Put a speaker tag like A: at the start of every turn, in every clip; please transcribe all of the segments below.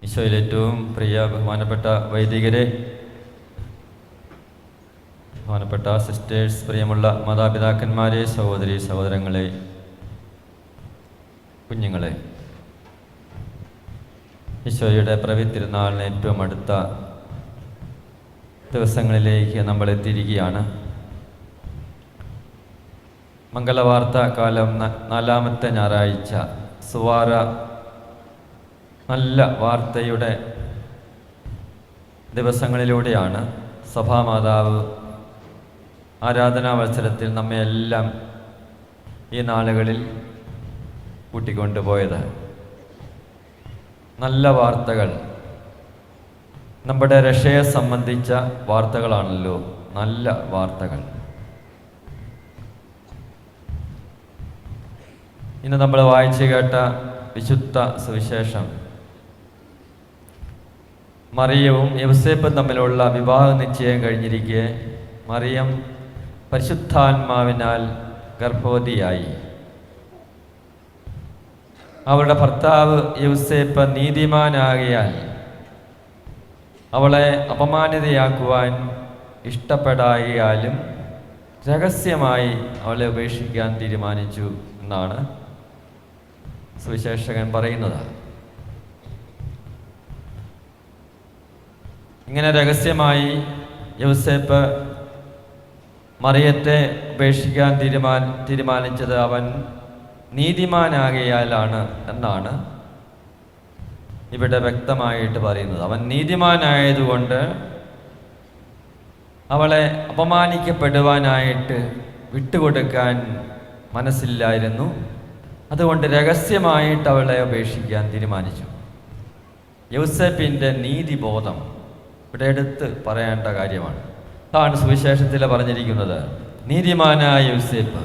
A: ഈശോയിൽ ഏറ്റവും പ്രിയ ബഹുമാനപ്പെട്ട വൈദികരെ, ബഹുമാനപ്പെട്ട സിസ്റ്റേഴ്സ്, പ്രിയമുള്ള മാതാപിതാക്കന്മാരെ, സഹോദരി സഹോദരങ്ങളെ, കുഞ്ഞുങ്ങളെ, ഈശോയുടെ പിറവി തിരുനാളിന് ഏറ്റവും അടുത്ത ദിവസങ്ങളിലേക്ക് നമ്മൾ എത്തിയിരിക്കുകയാണ്. മംഗളവാർത്ത കാലം 4-ാമത്തെ ഞായറാഴ്ച, സുവാര നല്ല വാർത്തയുടെ ദിവസങ്ങളിലൂടെയാണ് സഭാമാതാവ് ആരാധനാ മത്സരത്തിൽ നമ്മെ എല്ലാം ഈ നാളുകളിൽ കൂട്ടിക്കൊണ്ടുപോയത്. നല്ല വാർത്തകൾ, നമ്മുടെ രക്ഷയെ സംബന്ധിച്ച വാർത്തകളാണല്ലോ നല്ല വാർത്തകൾ. ഇന്ന് നമ്മൾ വായിച്ചു കേട്ട വിശുദ്ധ സുവിശേഷം മറിയവും യൗസേപ്പും തമ്മിലുള്ള വിവാഹ നിശ്ചയം കഴിഞ്ഞിരിക്കെ മറിയം പരിശുദ്ധാത്മാവിനാൽ ഗർഭവതിയായി. അവളുടെ ഭർത്താവ് യൗസേപ്പ് നീതിമാനാകിയാൽ അവളെ അപമാനിതയാക്കുവാൻ ഇഷ്ടപ്പെടായാലും രഹസ്യമായി അവളെ ഉപേക്ഷിക്കാൻ തീരുമാനിച്ചു എന്നാണ് സുവിശേഷകൻ പറയുന്നത്. ഇങ്ങനെ രഹസ്യമായി യൗസേപ്പ് മറിയത്തെ ഉപേക്ഷിക്കാൻ തീരുമാനിച്ചത് അവൻ നീതിമാനാകിയാലാണ് എന്നാണ് ഇവിടെ വ്യക്തമായിട്ട് പറയുന്നത്. അവൻ നീതിമാനായതുകൊണ്ട് അവളെ അപമാനിക്കപ്പെടുവാനായിട്ട് വിട്ടുകൊടുക്കാൻ മനസ്സില്ലായിരുന്നു. അതുകൊണ്ട് രഹസ്യമായിട്ട് അവളെ ഉപേക്ഷിക്കാൻ തീരുമാനിച്ചു. യൗസേപ്പിൻ്റെ നീതിബോധം ഇവിടെ എടുത്ത് പറയേണ്ട കാര്യമാണ്. അതാണ് സുവിശേഷത്തിൽ പറഞ്ഞിരിക്കുന്നത്. നീതിമാനായ യൗസേപ്പ്.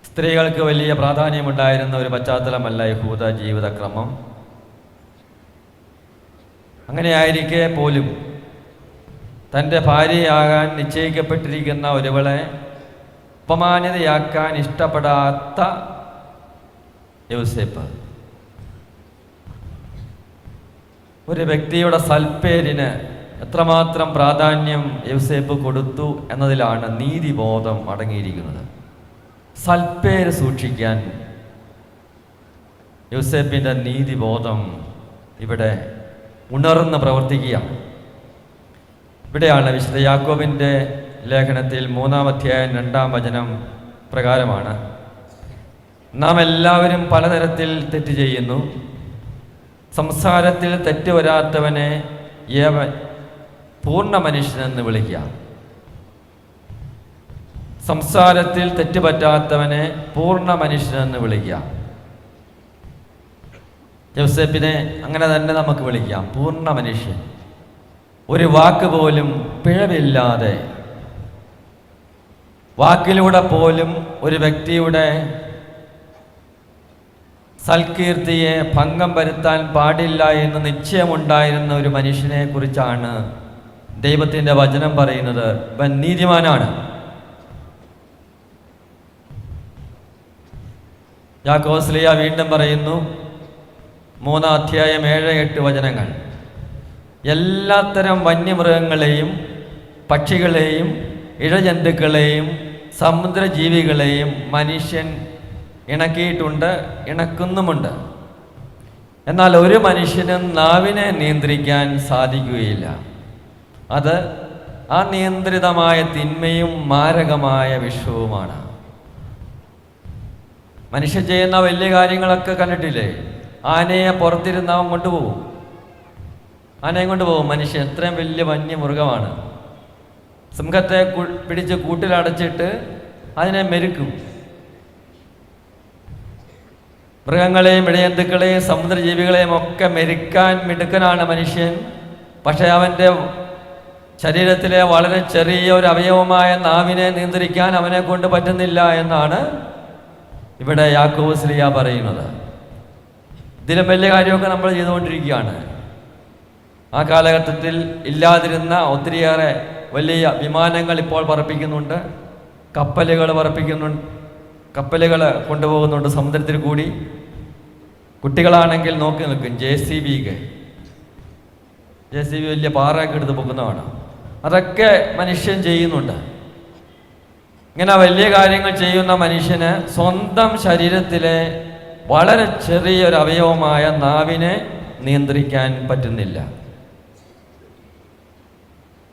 A: സ്ത്രീകൾക്ക് വലിയ പ്രാധാന്യമുണ്ടായിരുന്ന ഒരു പശ്ചാത്തലമല്ല യഹൂദ ജീവിതക്രമം. അങ്ങനെയായിരിക്കെ പോലും തൻ്റെ ഭാര്യയാകാൻ നിശ്ചയിക്കപ്പെട്ടിരിക്കുന്ന ഒരുവളെ അപമാനിതയാക്കാൻ ഇഷ്ടപ്പെടാത്ത യൗസേപ്പ് ഒരു വ്യക്തിയുടെ സൽപ്പേരിന് എത്രമാത്രം പ്രാധാന്യം യൗസേപ്പ് കൊടുത്തു എന്നതിലാണ് നീതിബോധം അടങ്ങിയിരിക്കുന്നത്. സൽപ്പേര് സൂക്ഷിക്കാൻ യൗസേപ്പിൻ്റെ നീതിബോധം ഇവിടെ ഉണർന്ന് പ്രവർത്തിക്കുകയാണ്. ഇവിടെയാണ് വിശുദ്ധ യാക്കോബിൻ്റെ ലേഖനത്തിൽ 3-ാം അധ്യായം 2-ാം വചനം പ്രകാരമാണ്: നാം എല്ലാവരും പലതരത്തിൽ തെറ്റ് ചെയ്യുന്നു. സംസാരത്തിൽ തെറ്റ് വരാത്തവനെ ഏവൻ പൂർണ്ണ മനുഷ്യനെന്ന് വിളിക്കാം. സംസാരത്തിൽ തെറ്റ് പറ്റാത്തവനെ പൂർണ്ണ മനുഷ്യനെന്ന് വിളിക്കാം. യൗസേപ്പിനെ അങ്ങനെ തന്നെ നമുക്ക് വിളിക്കാം, പൂർണ്ണ മനുഷ്യൻ. ഒരു വാക്ക് പോലും പിഴവില്ലാതെ, വാക്കിലൂടെ പോലും ഒരു വ്യക്തിയുടെ സൽകീർത്തിയെ ഭംഗം വരുത്താൻ പാടില്ല എന്ന് നിശ്ചയമുണ്ടായിരുന്ന ഒരു മനുഷ്യനെ കുറിച്ചാണ് ദൈവത്തിൻ്റെ വചനം പറയുന്നത്. ഇവൻ നീതിമാനാണ്. യാക്കോബ് വീണ്ടും പറയുന്നു, 3-ാം അധ്യായം 7-8 വചനങ്ങൾ: എല്ലാത്തരം വന്യമൃഗങ്ങളെയും പക്ഷികളെയും ഇഴജന്തുക്കളെയും സമുദ്രജീവികളെയും മനുഷ്യൻ ഇണക്കിയിട്ടുണ്ട്, ഇണക്കുന്നുമുണ്ട്. എന്നാൽ ഒരു മനുഷ്യനും നാവിനെ നിയന്ത്രിക്കാൻ സാധിക്കുകയില്ല. അത് അനിയന്ത്രിതമായ തിന്മയും മാരകമായ വിഷവുമാണ്. മനുഷ്യൻ ചെയ്യുന്ന വലിയ കാര്യങ്ങളൊക്കെ കണ്ടിട്ടില്ലേ? ആനയെ പുറത്തിരുന്നവൻ കൊണ്ടുപോകും, ആനയും കൊണ്ടുപോകും. മനുഷ്യൻ എത്രയും വലിയ വന്യമൃഗമാണ്. സിംഹത്തെ പിടിച്ച് കൂട്ടിലടച്ചിട്ട് അതിനെ മെരുക്കും. മൃഗങ്ങളെയും ഇഴജന്തുക്കളെയും സമുദ്രജീവികളെയും ഒക്കെ മെരുക്കാൻ മിടുക്കനാണ് മനുഷ്യൻ. പക്ഷേ അവൻ്റെ ശരീരത്തിലെ വളരെ ചെറിയ ഒരു അവയവമായ നാവിനെ നിയന്ത്രിക്കാൻ അവനെ കൊണ്ട് പറ്റുന്നില്ല എന്നാണ് ഇവിടെ യാക്കോബ് പറയുന്നത്. ഇതിലും വലിയ കാര്യമൊക്കെ നമ്മൾ ചെയ്തുകൊണ്ടിരിക്കുകയാണ്. ആ കാലഘട്ടത്തിൽ ഇല്ലാതിരുന്ന ഒത്തിരിയേറെ വലിയ വിമാനങ്ങൾ ഇപ്പോൾ പറപ്പിക്കുന്നുണ്ട്, കപ്പലുകൾ കൊണ്ടുപോകുന്നുണ്ട് സമുദ്രത്തിൽ കൂടി. കുട്ടികളാണെങ്കിൽ നോക്കി നിൽക്കും. ജെ സി ബി വലിയ പാറയൊക്കെ എടുത്ത് പൊക്കുന്നതാണ്. അതൊക്കെ മനുഷ്യൻ ചെയ്യുന്നുണ്ട്. ഇങ്ങനെ വലിയ കാര്യങ്ങൾ ചെയ്യുന്ന മനുഷ്യന് സ്വന്തം ശരീരത്തിലെ വളരെ ചെറിയൊരു അവയവമായ നാവിനെ നിയന്ത്രിക്കാൻ പറ്റുന്നില്ല.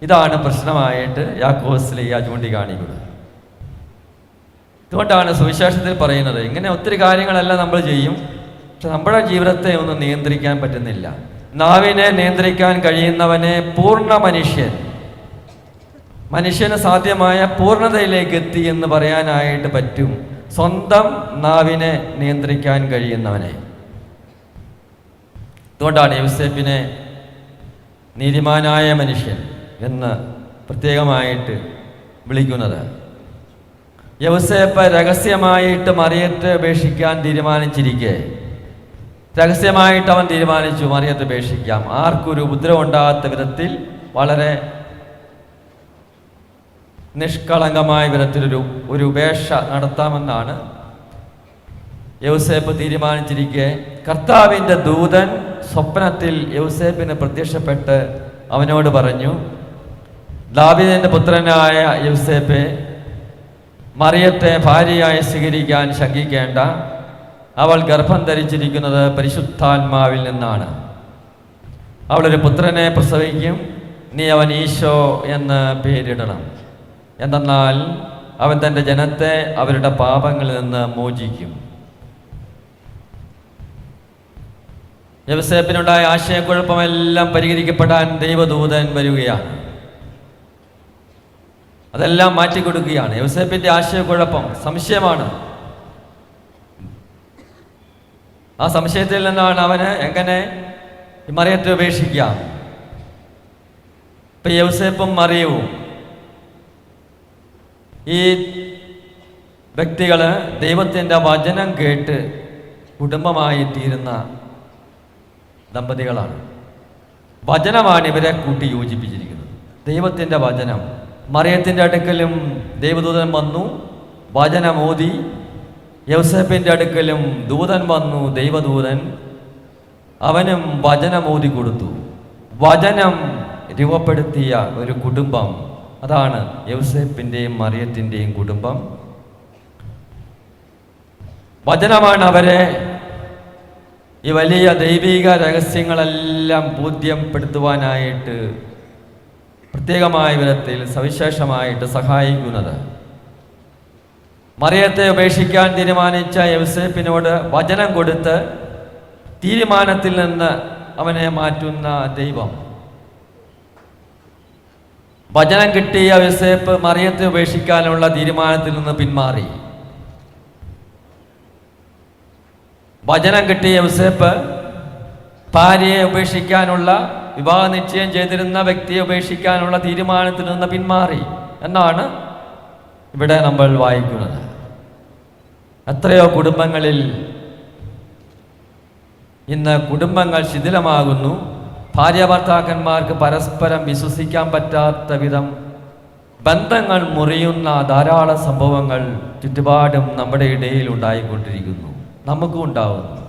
A: ഇതാണ് പ്രശ്നമായിട്ട് യാക്കോബ് ശ്ലീഹ ചൂണ്ടിക്കാണിക്കുന്നത്. അതുകൊണ്ടാണ് സുവിശേഷത്തിൽ പറയുന്നത്, ഇങ്ങനെ ഒത്തിരി കാര്യങ്ങളെല്ലാം നമ്മൾ ചെയ്യും, പക്ഷെ നമ്മുടെ ജീവിതത്തെ ഒന്നും നിയന്ത്രിക്കാൻ പറ്റുന്നില്ല. നാവിനെ നിയന്ത്രിക്കാൻ കഴിയുന്നവനെ പൂർണ്ണ മനുഷ്യന് സാധ്യമായ പൂർണ്ണതയിലേക്ക് എത്തി എന്ന് പറയാനായിട്ട് പറ്റും. സ്വന്തം നാവിനെ നിയന്ത്രിക്കാൻ കഴിയുന്നവനെ. അതുകൊണ്ടാണ് യോസേപ്പിനെ നീതിമാനായ മനുഷ്യൻ എന്ന് പ്രത്യേകമായിട്ട് വിളിക്കുന്നത്. യോസേപ്പ് രഹസ്യമായിട്ട് മറിയത്തെ ഉപേക്ഷിക്കാൻ തീരുമാനിച്ചിരിക്കെ, രഹസ്യമായിട്ട് അവൻ തീരുമാനിച്ചു മറിയത്തെ ഉപേക്ഷിക്കാം, ആർക്കൊരു ഉപദ്രവം ഉണ്ടാകാത്ത വിധത്തിൽ വളരെ നിഷ്കളങ്കമായ വിധത്തിലൊരു ഉപേക്ഷ നടത്താമെന്നാണ് യോസേപ്പ് തീരുമാനിച്ചിരിക്കെ, കർത്താവിൻ്റെ ദൂതൻ സ്വപ്നത്തിൽ യോസേപ്പിന് പ്രത്യക്ഷപ്പെട്ട് അവനോട് പറഞ്ഞു, ദാവീദിന്റെ പുത്രനായ യോസേപ്പേ, മറിയത്തെ ഭാര്യയായി സ്വീകരിക്കാൻ ശങ്കിക്കേണ്ട. അവൾ ഗർഭം ധരിച്ചിരിക്കുന്നത് പരിശുദ്ധാത്മാവിൽ നിന്നാണ്. അവളൊരു പുത്രനെ പ്രസവിക്കും. നീ അവൻ ഈശോ എന്ന് പേരിടണം. എന്തെന്നാൽ അവൻ തൻ്റെ ജനത്തെ അവരുടെ പാപങ്ങളിൽ നിന്ന് മോചിക്കും. യോസേപ്പിനുണ്ടായ ആശയക്കുഴപ്പമെല്ലാം പരിഹരിക്കപ്പെടാൻ ദൈവദൂതൻ വരികയാണ്. അതെല്ലാം മാറ്റിക്കൊടുക്കുകയാണ്. യോസേപ്പിന്റെ ആശയക്കുഴപ്പം, സംശയമാണ്. ആ സംശയത്തിൽ നിന്നാണ് അവന് എങ്ങനെ മറിയത്തെ ഉപേക്ഷിക്കാം. ഇപ്പൊ യോസേപ്പും മറിയവും ഈ വ്യക്തികള് ദൈവത്തിൻ്റെ വചനം കേട്ട് കുടുംബമായി തീരുന്ന ദമ്പതികളാണ്. വചനമാണ് ഇവരെ കൂട്ടി യോജിപ്പിച്ചിരിക്കുന്നത്. ദൈവത്തിൻ്റെ വചനം. മറിയത്തിൻ്റെ അടുക്കലും ദൈവദൂതൻ വന്നു, വചനമോദി. യോസേപ്പിൻ്റെ അടുക്കലും ദൂതൻ വന്നു, ദൈവദൂതൻ. അവനും വചനമോദി കൊടുത്തു. വചനം രൂപപ്പെടുത്തിയ ഒരു കുടുംബം, അതാണ് യോസേപ്പിൻ്റെയും മറിയത്തിൻ്റെയും കുടുംബം. വചനമാണ് അവരെ ഈ വലിയ ദൈവിക രഹസ്യങ്ങളെല്ലാം ബോധ്യപ്പെടുത്തുവാനായിട്ട് പ്രത്യേകമായ വിധത്തിൽ സവിശേഷമായിട്ട് സഹായിക്കുന്നത്. മറിയത്തെ ഉപേക്ഷിക്കാൻ തീരുമാനിച്ച യോസേപ്പിനോട് വചനം കൊടുത്ത് തീരുമാനത്തിൽ നിന്ന് അവനെ മാറ്റുന്ന ദൈവം. വചനം കിട്ടിയ യോസേപ്പ് മറിയത്തെ ഉപേക്ഷിക്കാനുള്ള തീരുമാനത്തിൽ നിന്ന് പിന്മാറി. വചനം കിട്ടിയ യോസേപ്പ് ഭാര്യയെ ഉപേക്ഷിക്കാനുള്ള, വിവാഹ നിശ്ചയം ചെയ്തിരുന്ന വ്യക്തിയെ ഉപേക്ഷിക്കാനുള്ള തീരുമാനത്തിൽ നിന്ന് പിന്മാറി എന്നാണ് ഇവിടെ നമ്മൾ വായിക്കുന്നത്. എത്രയോ കുടുംബങ്ങളിൽ ഇന്ന് കുടുംബങ്ങൾ ശിഥിലമാകുന്നു. ഭാര്യ ഭർത്താക്കന്മാർക്ക് പരസ്പരം വിശ്വസിക്കാൻ പറ്റാത്ത വിധം ബന്ധങ്ങൾ മുറിയുന്ന ധാരാളം സംഭവങ്ങൾ ചുറ്റുപാടും നമ്മുടെ ഇടയിൽ ഉണ്ടായിക്കൊണ്ടിരിക്കുന്നു, നമുക്കും ഉണ്ടാവുന്നു.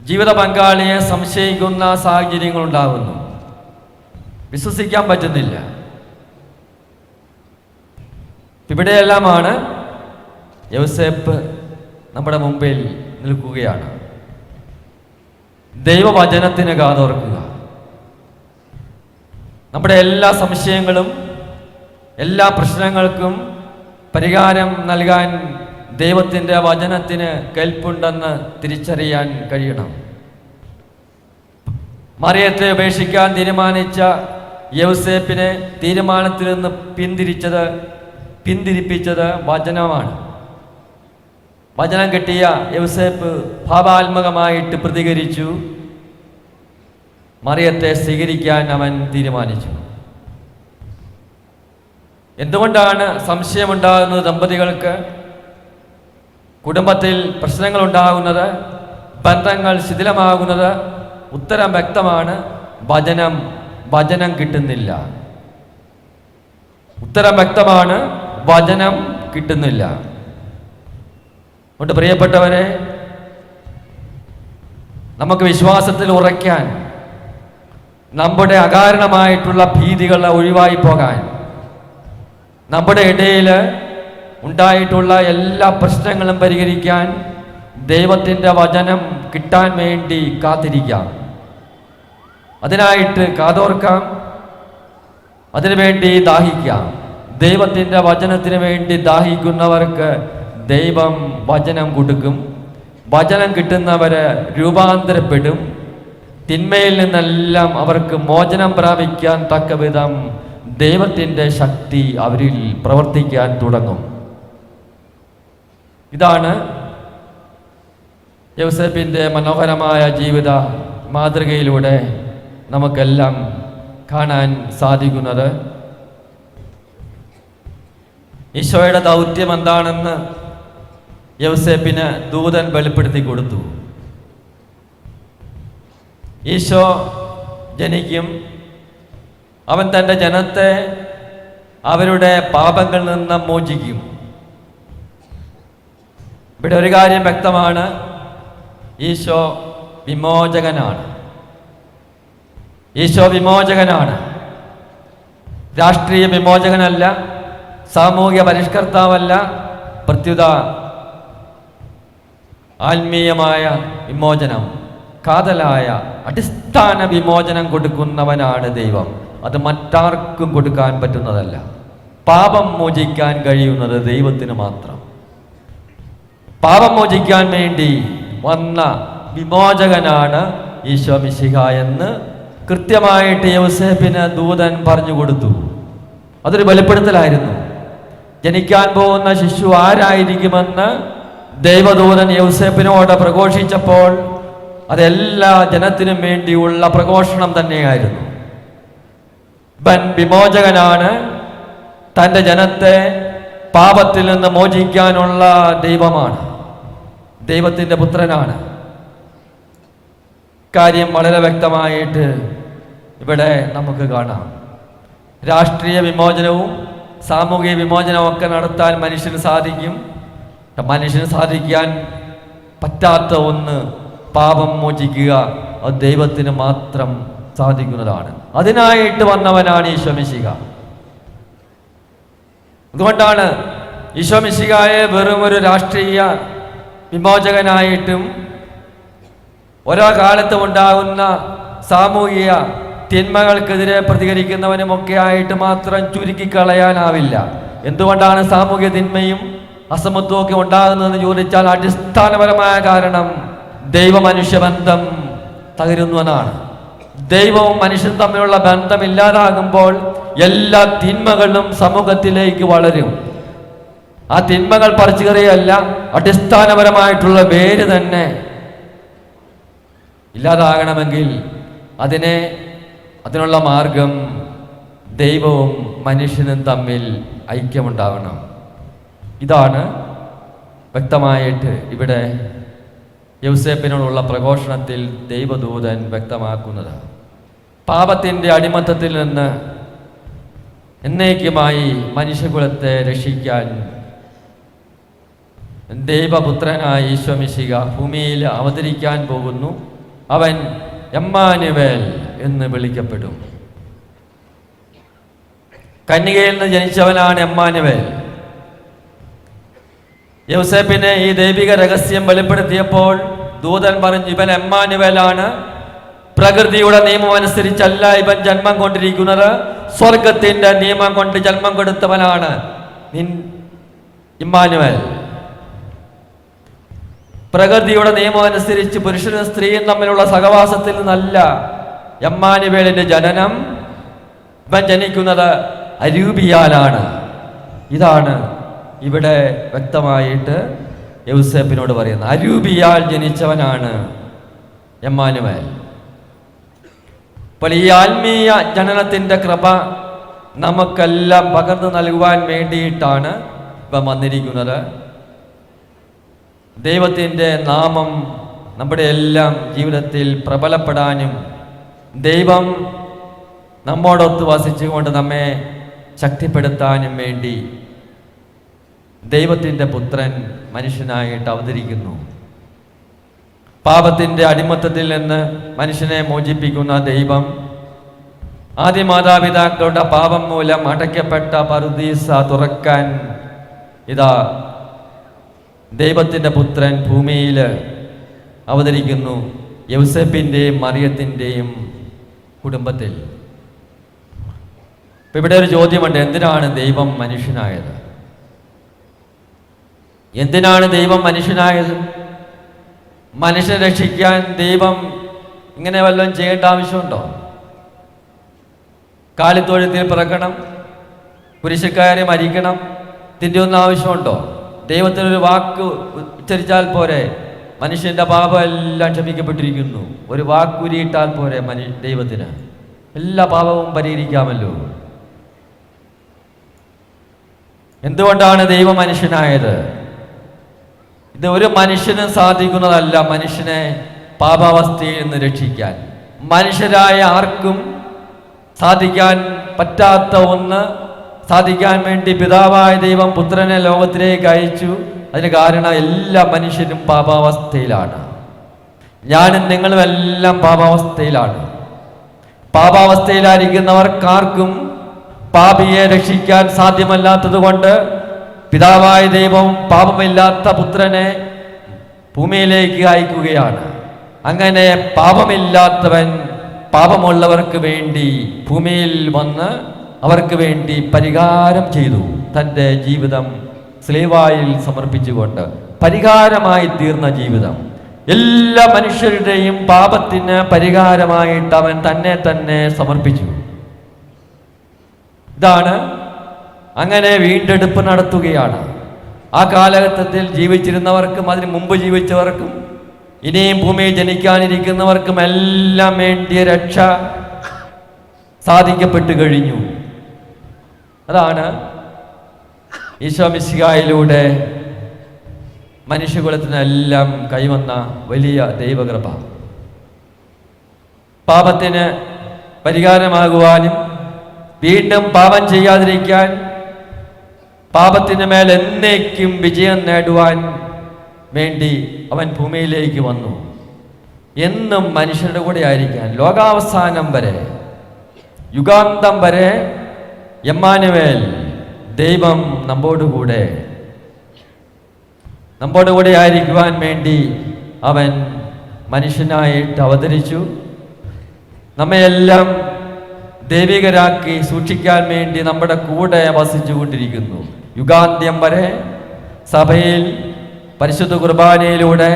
A: ജീവിത പങ്കാളിയെ സംശയിക്കുന്ന സാഹചര്യങ്ങൾ ഉണ്ടാകുന്നു. വിശ്വസിക്കാൻ പറ്റുന്നില്ല. ഇവിടെയെല്ലാമാണ് യോസേപ്പ് നമ്മുടെ മുമ്പിൽ നിൽക്കുകയാണ്. ദൈവവചനത്തിന് കാതോർക്കുക. നമ്മുടെ എല്ലാ സംശയങ്ങളും, എല്ലാ പ്രശ്നങ്ങൾക്കും പരിഹാരം നൽകാൻ ദൈവത്തിൻ്റെ വചനത്തിന് കെൽപ്പുണ്ടെന്ന് തിരിച്ചറിയാൻ കഴിയണം. മറിയത്തെ ഉപേക്ഷിക്കാൻ തീരുമാനിച്ച യോസേപ്പിനെ തീരുമാനത്തിൽ നിന്ന് പിന്തിരിപ്പിച്ചത് വചനമാണ്. വചനം കിട്ടിയ യോസേപ്പ് ഭാവാത്മകമായിട്ട് പ്രതികരിച്ചു. മറിയത്തെ സ്വീകരിക്കാൻ അവൻ തീരുമാനിച്ചു. എന്തുകൊണ്ടാണ് സംശയമുണ്ടാകുന്നത്? ദമ്പതികൾക്ക് കുടുംബത്തിൽ പ്രശ്നങ്ങളുണ്ടാകുന്നത്, ബന്ധങ്ങൾ ശിഥിലമാകുന്നത്? ഉത്തരം വ്യക്തമാണ്. വചനം കിട്ടുന്നില്ല. ഉത്തരം വ്യക്തമാണ്. വചനം കിട്ടുന്നില്ല. അതുകൊണ്ട് പ്രിയപ്പെട്ടവരെ, നമുക്ക് വിശ്വാസത്തിൽ ഉറയ്ക്കാൻ, നമ്മുടെ അകാരണമായിട്ടുള്ള ഭീതികളെ ഒഴിവായി പോകാൻ, നമ്മുടെ ഇടയിൽ ഉണ്ടായിട്ടുള്ള എല്ലാ പ്രശ്നങ്ങളും പരിഹരിക്കാൻ ദൈവത്തിൻ്റെ വചനം കിട്ടാൻ വേണ്ടി കാത്തിരിക്കാം. അതിനായിട്ട് കാതോർക്കാം, അതിനുവേണ്ടി ദാഹിക്കാം. ദൈവത്തിൻ്റെ വചനത്തിന് വേണ്ടി ദാഹിക്കുന്നവർക്ക് ദൈവം വചനം കൊടുക്കും. വചനം കിട്ടുന്നവര് രൂപാന്തരപ്പെടും. തിന്മയിൽ നിന്നെല്ലാം അവർക്ക് മോചനം പ്രാപിക്കാൻ തക്കവിധം ദൈവത്തിൻ്റെ ശക്തി അവരിൽ പ്രവർത്തിക്കാൻ തുടങ്ങും. ഇതാണ് യോസേപ്പിൻ്റെ മനോഹരമായ ജീവിത മാതൃകയിലൂടെ നമുക്കെല്ലാം കാണാൻ സാധിക്കുന്നത്. ഈശോയുടെ ദൗത്യം എന്താണെന്ന് യോസേപ്പിന് ദൂതൻ വെളിപ്പെടുത്തി കൊടുത്തു. ഈശോ ജനിക്കും. അവൻ തൻ്റെ ജനത്തെ അവരുടെ പാപങ്ങളിൽ നിന്ന് മോചിക്കും. ഇവിടെ ഒരു കാര്യം വ്യക്തമാണ്, ഈശോ വിമോചകനാണ്. ഈശോ വിമോചകനാണ്. രാഷ്ട്രീയ വിമോചകനല്ല, സാമൂഹിക പരിഷ്കർത്താവല്ല, പ്രത്യുത ആത്മീയമായ വിമോചനം, കാതലായ അടിസ്ഥാന വിമോചനം കൊടുക്കുന്നവനാണ് ദൈവം. അത് മറ്റാർക്കും കൊടുക്കാൻ പറ്റുന്നതല്ല. പാപം മോചിക്കാൻ കഴിയുന്നത് ദൈവത്തിന് മാത്രം. പാപം മോചിക്കാൻ വേണ്ടി വന്ന വിമോചകനാണ് ഈശോ മിശിഹ എന്ന് കൃത്യമായിട്ട് യോസേപ്പിന് ദൂതൻ പറഞ്ഞു കൊടുത്തു. അതൊരു വെളിപ്പെടുത്തലായിരുന്നു. ജനിക്കാൻ പോകുന്ന ശിശു ആരായിരിക്കുമെന്ന് ദൈവദൂതൻ യോസേപ്പിനോട് പ്രഘോഷിച്ചപ്പോൾ അതെല്ലാ ജനത്തിനും വേണ്ടിയുള്ള പ്രഘോഷണം തന്നെയായിരുന്നു. ബൻ വിമോചകനാണ്, തൻ്റെ ജനത്തെ പാപത്തിൽ നിന്ന് മോചിക്കാനുള്ള ദൈവമാണ്, ദൈവത്തിൻ്റെ പുത്രനാണ്. കാര്യം വളരെ വ്യക്തമായിട്ട് ഇവിടെ നമുക്ക് കാണാം. രാഷ്ട്രീയ വിമോചനവും സാമൂഹിക വിമോചനവും ഒക്കെ നടത്താൻ മനുഷ്യന് സാധിക്കും. മനുഷ്യന് സാധിക്കാൻ പറ്റാത്ത ഒന്ന് പാപം മോചിക്കുക, അത് ദൈവത്തിന് മാത്രം സാധിക്കുന്നതാണ്. അതിനായിട്ട് വന്നവനാണ് ഈശോ മിശിഹ. അതുകൊണ്ടാണ് ഈശോ മിശിഹായെ വെറും ഒരു രാഷ്ട്രീയ വിമോചകനായിട്ടും ഓരോ കാലത്തും ഉണ്ടാകുന്ന സാമൂഹിക തിന്മകൾക്കെതിരെ പ്രതികരിക്കുന്നവനുമൊക്കെ ആയിട്ട് മാത്രം ചുരുക്കിക്കളയാനാവില്ല. എന്തുകൊണ്ടാണ് സാമൂഹിക തിന്മയും അസമത്വമൊക്കെ ഉണ്ടാകുന്നതെന്ന് ചോദിച്ചാൽ അടിസ്ഥാനപരമായ കാരണം ദൈവ-മനുഷ്യ ബന്ധം തകരുന്നതാണ്. ദൈവവും മനുഷ്യനും തമ്മിലുള്ള ബന്ധം ഇല്ലാതാകുമ്പോൾ എല്ലാ തിന്മകളും സമൂഹത്തിലേക്ക് വളരും. ആ തിന്മകൾ പറിച്ചുകറിയല്ല, അടിസ്ഥാനപരമായിട്ടുള്ള വേര് തന്നെ ഇല്ലാതാകണമെങ്കിൽ അതിനുള്ള മാർഗം ദൈവവും മനുഷ്യനും തമ്മിൽ ഐക്യമുണ്ടാവണം. ഇതാണ് വ്യക്തമായിട്ട് ഇവിടെ യോസേപ്പിനോടുള്ള പ്രഘോഷണത്തിൽ ദൈവദൂതൻ വ്യക്തമാക്കുന്നത്. പാപത്തിൻ്റെ അടിമത്തത്തിൽ നിന്ന് എന്നേക്കുമായി മനുഷ്യകുലത്തെ രക്ഷിക്കാൻ ദൈവപുത്രനായ ഈശോ മിശിഹ ഭൂമിയിൽ അവതരിക്കാൻ പോകുന്നു. അവൻ എമ്മാനുവേൽ എന്ന് വിളിക്കപ്പെടും. കന്യകയിൽ നിന്ന് ജനിച്ചവനാണ് എമ്മാനുവേൽ. യോസേപ്പിനെ ഈ ദൈവിക രഹസ്യം വെളിപ്പെടുത്തിയപ്പോൾ ദൂതൻ പറഞ്ഞു, ഇവൻ എമ്മാനുവേലാണ്. പ്രകൃതിയുടെ നിയമം അനുസരിച്ചല്ല ഇവൻ ജന്മം കൊണ്ടിരിക്കുന്നത്, സ്വർഗത്തിന്റെ നിയമം കൊണ്ട് ജന്മം കൊടുത്തവനാണ് ഇമ്മാനുവേൽ. പ്രകൃതിയുടെ നിയമം അനുസരിച്ച് പുരുഷനും സ്ത്രീയും തമ്മിലുള്ള സഹവാസത്തിൽ നിന്നല്ല എമ്മാനുവേലിന്റെ ജനനം. ഇവൻ ജനിക്കുന്നത് അരൂപിയാലാണ്. ഇതാണ് ഇവിടെ വ്യക്തമായിട്ട് യോസേപ്പിനോട് പറയുന്നത്. അരൂപിയാൽ ജനിച്ചവനാണ് എമ്മാനുവേൽ. അപ്പോൾ ഈ ആത്മീയ ജനനത്തിൻ്റെ കൃപ നമുക്കെല്ലാം പകർന്നു നൽകുവാൻ വേണ്ടിയിട്ടാണ് ഇപ്പം വന്നിരിക്കുന്നത്. ദൈവത്തിൻ്റെ നാമം നമ്മുടെ എല്ലാം ജീവിതത്തിൽ പ്രബലപ്പെടാനും ദൈവം നമ്മോടൊത്ത് വസിച്ചുകൊണ്ട് നമ്മെ ശക്തിപ്പെടുത്താനും വേണ്ടി ദൈവത്തിൻ്റെ പുത്രൻ മനുഷ്യനായിട്ട് അവതരിക്കുന്നു. പാപത്തിൻ്റെ അടിമത്തത്തിൽ നിന്ന് മനുഷ്യനെ മോചിപ്പിക്കുന്ന ദൈവം ആദ്യ മാതാപിതാക്കളുടെ പാപം മൂലം അടയ്ക്കപ്പെട്ട പറുദീസ തുറക്കാൻ ഇതാ ദൈവത്തിൻ്റെ പുത്രൻ ഭൂമിയിൽ അവതരിക്കുന്നു, യൗസേപ്പിൻ്റെയും മറിയത്തിൻ്റെയും കുടുംബത്തിൽ. ഇപ്പം ഇവിടെ ഒരു ചോദ്യമുണ്ട്, എന്തിനാണ് ദൈവം മനുഷ്യനായത്? എന്തിനാണ് ദൈവം മനുഷ്യനായത്? മനുഷ്യനെ രക്ഷിക്കാൻ ദൈവം ഇങ്ങനെ വല്ലതും ചെയ്യേണ്ട ആവശ്യമുണ്ടോ? കാലിത്തൊഴുത്തിൽ പിറക്കണം, കുരിശുകയറി മരിക്കണം, ഇതിൻ്റെ ഒന്നും ആവശ്യമുണ്ടോ? ദൈവത്തിനൊരു വാക്ക് ഉച്ചരിച്ചാൽ പോരെ, മനുഷ്യൻ്റെ പാപം എല്ലാം ക്ഷമിക്കപ്പെട്ടിരിക്കുന്നു. ഒരു വാക്കുരിയിട്ടാൽ പോരെ ദൈവത്തിന് എല്ലാ പാപവും പരിഹരിക്കാമല്ലോ. എന്തുകൊണ്ടാണ് ദൈവം മനുഷ്യനായത്? ഇത് ഒരു മനുഷ്യനും സാധിക്കുന്നതല്ല മനുഷ്യനെ പാപാവസ്ഥയിൽ നിന്ന് രക്ഷിക്കാൻ. മനുഷ്യരായ ആർക്കും സാധിക്കാൻ പറ്റാത്ത ഒന്ന് സാധിക്കാൻ വേണ്ടി പിതാവായ ദൈവം പുത്രനെ ലോകത്തിലേക്ക് അയച്ചു. അതിന് കാരണം എല്ലാ മനുഷ്യരും പാപാവസ്ഥയിലാണ്. ഞാനും നിങ്ങളും എല്ലാം പാപാവസ്ഥയിലാണ്. പാപാവസ്ഥയിലായിരിക്കുന്നവർക്കാർക്കും പാപിയെ രക്ഷിക്കാൻ സാധ്യമല്ലാത്തത് കൊണ്ട് പിതാവായ ദൈവം പാപമില്ലാത്ത പുത്രനെ ഭൂമിയിലേക്ക് അയക്കുകയാണ്. അങ്ങനെ പാപമില്ലാത്തവൻ പാപമുള്ളവർക്ക് വേണ്ടി ഭൂമിയിൽ വന്ന് അവർക്ക് വേണ്ടി പരിഹാരം ചെയ്തു. തൻ്റെ ജീവിതം സ്ലേവായിൽ സമർപ്പിച്ചുകൊണ്ട് പരിഹാരമായി തീർന്ന ജീവിതം, എല്ലാ മനുഷ്യരുടെയും പാപത്തിന് പരിഹാരമായിട്ട് അവൻ തന്നെ സമർപ്പിച്ചു. ഇതാണ് അങ്ങനെ വീണ്ടെടുപ്പ് നടത്തുകയാണ്. ആ കാലഘട്ടത്തിൽ ജീവിച്ചിരുന്നവർക്കും അതിന് മുമ്പ് ജീവിച്ചവർക്കും ഇനിയും ഭൂമിയിൽ ജനിക്കാനിരിക്കുന്നവർക്കും എല്ലാം വേണ്ടിയ രക്ഷ സാധിക്കപ്പെട്ടു കഴിഞ്ഞു. അതാണ് ഈശോ മിശിഹായിലൂടെ മനുഷ്യകുലത്തിനെല്ലാം കൈവന്ന വലിയ ദൈവകൃപ. പാപത്തിന് പരിഹാരമാകുവാനും വീണ്ടും പാപം ചെയ്യാതിരിക്കാൻ, പാപത്തിന് മേൽ എന്നേക്കും വിജയം നേടുവാൻ വേണ്ടി അവൻ ഭൂമിയിലേക്ക് വന്നു. എന്നും മനുഷ്യരുടെ കൂടെ ആയിരിക്കാൻ, ലോകാവസാനം വരെ, യുഗാന്തം വരെ എമ്മാനുവേൽ ദൈവം നമ്മോടുകൂടെ ആയിരിക്കുവാൻ വേണ്ടി അവൻ മനുഷ്യനായിട്ട് അവതരിച്ചു. നമ്മയെല്ലാം ദൈവികരാക്കി സൂക്ഷിക്കാൻ വേണ്ടി നമ്മുടെ കൂടെ വസിച്ചുകൊണ്ടിരിക്കുന്നു. യുഗാന്ത്യം വരെ സഭയിൽ പരിശുദ്ധ കുർബാനയിലൂടെ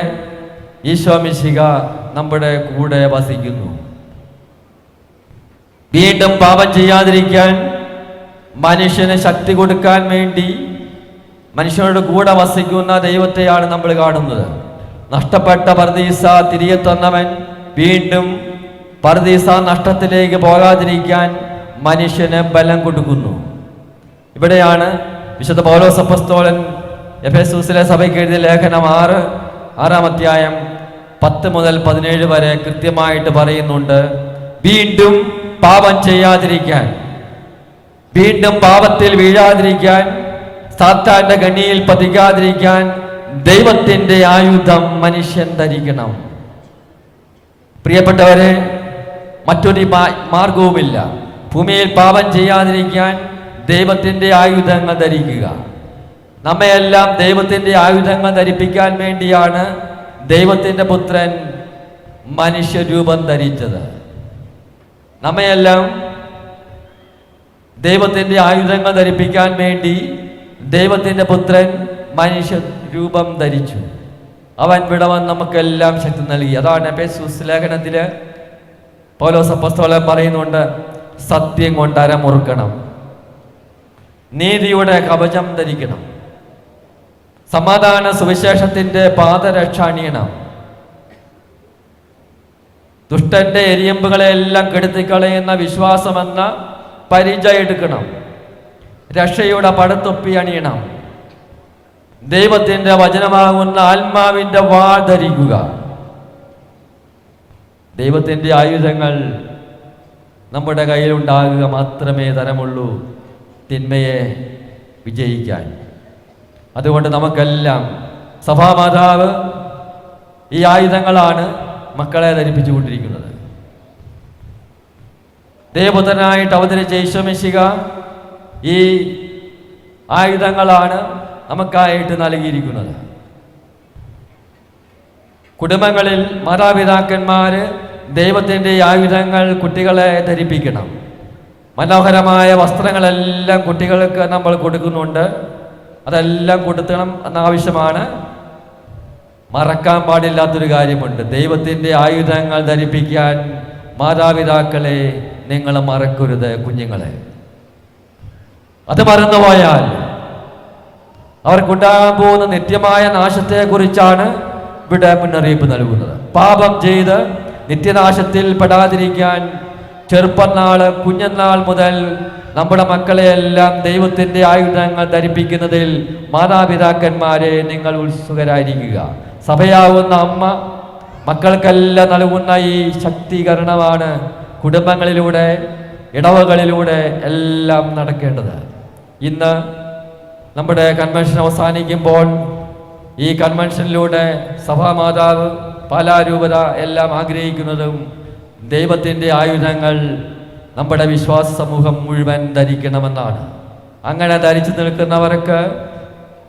A: ഈശോ മിശിഹ നമ്മുടെ കൂടെ വസിക്കുന്നു. വീണ്ടും പാപം ചെയ്യാതിരിക്കാൻ മനുഷ്യന് ശക്തി കൊടുക്കാൻ വേണ്ടി മനുഷ്യനോട് കൂടെ വസിക്കുന്ന ദൈവത്തെയാണ് നമ്മൾ കാണുന്നത്. നഷ്ടപ്പെട്ട പറുദീസ തിരികെ തന്നവൻ വീണ്ടും പറുദീസ നഷ്ടത്തിലേക്ക് പോകാതിരിക്കാൻ മനുഷ്യന് ബലം കൊടുക്കുന്നു. ഇവിടെയാണ് വിശുദ്ധ പൗലോസ് അപ്പോസ്തലൻ എഫെസൂസിലെ സഭയ്ക്ക് എഴുതിയ ലേഖനം 6-ാം അധ്യായം 10 മുതൽ 17 വരെ കൃത്യമായിട്ട് പറയുന്നുണ്ട്. വീണ്ടും പാപം ചെയ്യാതിരിക്കാൻ, വീണ്ടും പാപത്തിൽ വീഴാതിരിക്കാൻ, സാത്താന്റെ കണ്ണിയിൽ പതിക്കാതിരിക്കാൻ ദൈവത്തിന്റെ ആയുധം മനുഷ്യൻ ധരിക്കണം. പ്രിയപ്പെട്ടവരെ, മറ്റൊരു മാർഗവുമില്ല. ഭൂമിയിൽ പാപം ചെയ്യാതിരിക്കാൻ ദൈവത്തിന്റെ ആയുധങ്ങൾ ധരിക്കുക. നമ്മയെല്ലാം ദൈവത്തിന്റെ ആയുധങ്ങൾ ധരിപ്പിക്കാൻ വേണ്ടിയാണ് ദൈവത്തിന്റെ പുത്രൻ മനുഷ്യരൂപം ധരിച്ചത്. നമ്മയെല്ലാം ദൈവത്തിന്റെ ആയുധങ്ങൾ ധരിപ്പിക്കാൻ വേണ്ടി ദൈവത്തിന്റെ പുത്രൻ മനുഷ്യ രൂപം ധരിച്ചു. അവൻ വിടവൻ നമുക്കെല്ലാം ശക്തി നൽകി. അതാണ് എഫെസൂസ് ലേഖനത്തില് പൗലോസ് അപ്പോസ്തലൻ പറയുന്നുണ്ട്, സത്യം കൊണ്ട് അരമുറുക്കണം, നീതിയുടെ കവചം ധരിക്കണം, സമാധാന സുവിശേഷത്തിന്റെ പാദരക്ഷ അണിയണം, ദുഷ്ടന്റെ എരിയമ്പുകളെല്ലാം കെടുത്തിക്കളയുന്ന വിശ്വാസമെന്ന പരിച എടുക്കണം, രക്ഷയുടെ പടത്തൊപ്പി അണിയണം, ദൈവത്തിന്റെ വചനമാകുന്ന ആത്മാവിന്റെ വാൾ ധരിക്കുക. ദൈവത്തിന്റെ ആയുധങ്ങൾ നമ്മുടെ കയ്യിലുണ്ടാകുക മാത്രമേ തരമുള്ളൂ തിന്മയെ വിജയിക്കാൻ. അതുകൊണ്ട് നമുക്കെല്ലാം സഭാമാതാവ് ഈ ആയുധങ്ങളാണ് മക്കളെ ധരിപ്പിച്ചുകൊണ്ടിരിക്കുന്നത്. ദേവപുത്രനായിട്ട് അവതരിച്ച ഈശോ മിശിഹ ഈ ആയുധങ്ങളാണ് നമുക്കായിട്ട് നൽകിയിരിക്കുന്നത്. കുടുംബങ്ങളിൽ മാതാപിതാക്കന്മാർ ദൈവത്തിൻ്റെ ആയുധങ്ങൾ കുട്ടികളെ ധരിപ്പിക്കണം. മനോഹരമായ വസ്ത്രങ്ങളെല്ലാം കുട്ടികൾക്ക് നമ്മൾ കൊടുക്കുന്നുണ്ട്. അതെല്ലാം കൊടുക്കണം എന്നാവശ്യമാണ്. മറക്കാൻ പാടില്ലാത്തൊരു കാര്യമുണ്ട്. ദൈവത്തിൻ്റെ ആയുധങ്ങൾ ധരിപ്പിക്കാൻ മാതാപിതാക്കളെ നിങ്ങൾ മറക്കരുത്. കുഞ്ഞുങ്ങളെ അത് മറന്നുപോയാൽ അവർക്കുണ്ടാകാൻ പോകുന്ന നിത്യമായ നാശത്തെക്കുറിച്ചാണ് ഇവിടെ മുന്നറിയിപ്പ് നൽകുന്നത്. പാപം ചെയ്ത് നിത്യനാശത്തിൽ പെടാതിരിക്കാൻ ചെറുപ്പനാള് കുഞ്ഞനാൾ മുതൽ നമ്മുടെ മക്കളെയെല്ലാം ദൈവത്തിൻ്റെ ആയുധങ്ങൾ ധരിപ്പിക്കുന്നതിൽ മാതാപിതാക്കന്മാരെ നിങ്ങൾ ഉത്സുകരായിരിക്കുക. സഭയാവുന്ന അമ്മ മക്കൾക്കെല്ലാം നൽകുന്ന ഈ ശക്തീകരണമാണ് കുടുംബങ്ങളിലൂടെ ഇടവകളിലൂടെ എല്ലാം നടക്കേണ്ടത്. ഇന്ന് നമ്മുടെ കൺവെൻഷൻ അവസാനിക്കുമ്പോൾ ഈ കൺവെൻഷനിലൂടെ സഭാമാതാവ് പാലാരൂപത എല്ലാം ആഗ്രഹിക്കുന്നതും ദൈവത്തിൻ്റെ ആയുധങ്ങൾ നമ്മുടെ വിശ്വാസ സമൂഹം മുഴുവൻ ധരിക്കണമെന്നാണ്. അങ്ങനെ ധരിച്ചു നിൽക്കുന്നവർക്ക്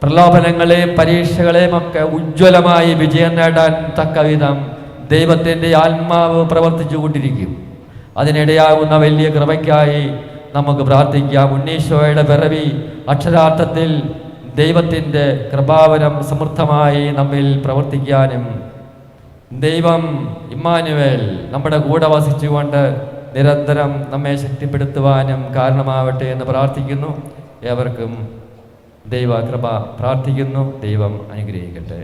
A: പ്രലോഭനങ്ങളെയും പരീക്ഷകളെയും ഒക്കെ ഉജ്ജ്വലമായി വിജയം നേടാൻ തക്കവിധം ദൈവത്തിൻ്റെ ആത്മാവ് പ്രവർത്തിച്ചു കൊണ്ടിരിക്കും. അതിനിടയാകുന്ന വലിയ കൃപയ്ക്കായി നമുക്ക് പ്രാർത്ഥിക്കാം. ഉണ്ണീശോയുടെ പിറവി അക്ഷരാർത്ഥത്തിൽ ദൈവത്തിൻ്റെ കൃപാവരം സമൃദ്ധമായി നമ്മിൽ പ്രവർത്തിക്കാനും ദൈവം ഇമ്മാനുവേൽ നമ്മുടെ കൂടെ വസിച്ചുകൊണ്ട് നിരന്തരം നമ്മെ ശക്തിപ്പെടുത്തുവാനും കാരണമാവട്ടെ എന്ന് പ്രാർത്ഥിക്കുന്നു. ഏവർക്കും ദൈവകൃപ പ്രാർത്ഥിക്കുന്നു. ദൈവം അനുഗ്രഹിക്കട്ടെ.